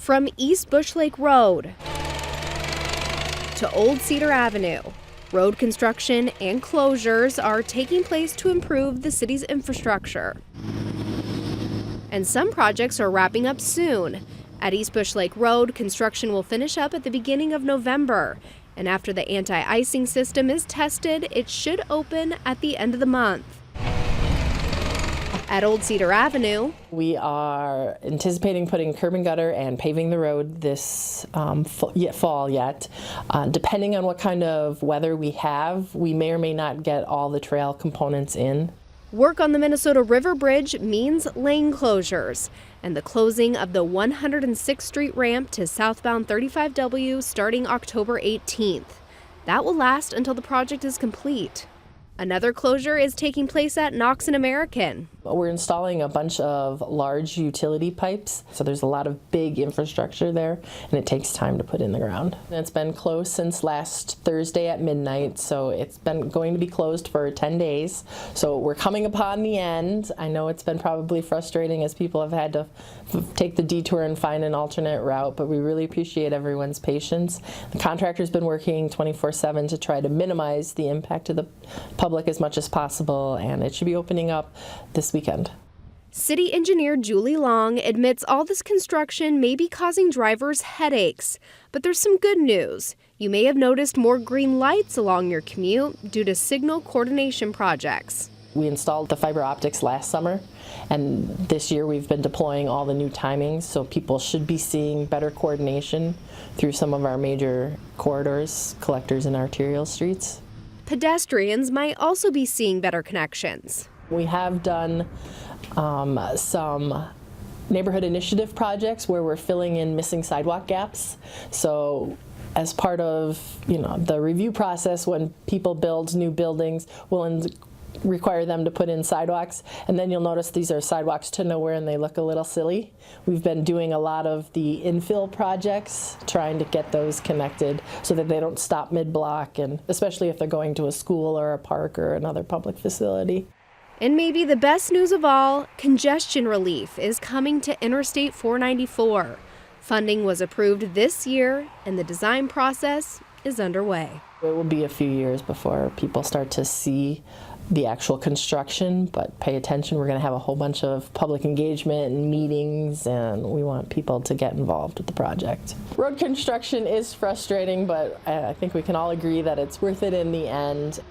From East Bush Lake Road to Old Cedar Avenue, road construction and closures are taking place to improve the city's infrastructure. And some projects are wrapping up soon. At East Bush Lake Road, construction will finish up at the beginning of November. And after the anti-icing system is tested, it should open at the end of the month. At Old Cedar Avenue, we are anticipating putting curb and gutter and paving the road this fall yet. Depending on what kind of weather we have, we may or may not get all the trail components in. Work on the Minnesota River Bridge means lane closures and the closing of the 106th Street ramp to southbound 35W starting October 18th. That will last until the project is complete. Another closure is taking place at Knox American. We're installing a bunch of large utility pipes, so there's a lot of big infrastructure there, and it takes time to put in the ground. And it's been closed since last Thursday at midnight, so it's been going to be closed for 10 days. So we're coming upon the end. I know it's been probably frustrating as people have had to take the detour and find an alternate route, but we really appreciate everyone's patience. The contractor's been working 24/7 to try to minimize the impact to the public as much as possible, and it should be opening up this weekend. City engineer Julie Long admits all this construction may be causing drivers headaches, but there's some good news. You may have noticed more green lights along your commute due to signal coordination projects. We installed the fiber optics last summer, and this year we've been deploying all the new timings, so people should be seeing better coordination through some of our major corridors, collectors, and arterial streets. Pedestrians might also be seeing better connections. We have done some neighborhood initiative projects where we're filling in missing sidewalk gaps. So as part of the review process, when people build new buildings, we'll require them to put in sidewalks, and then you'll notice these are sidewalks to nowhere and they look a little silly. We've been doing a lot of the infill projects, trying to get those connected so that they don't stop mid-block, and especially if they're going to a school or a park or another public facility. And maybe the best news of all, congestion relief is coming to Interstate 494. Funding was approved this year and the design process is underway. It will be a few years before people start to see the actual construction, but pay attention. We're going to have a whole bunch of public engagement and meetings, and we want people to get involved with the project. Road construction is frustrating, but I think we can all agree that it's worth it in the end.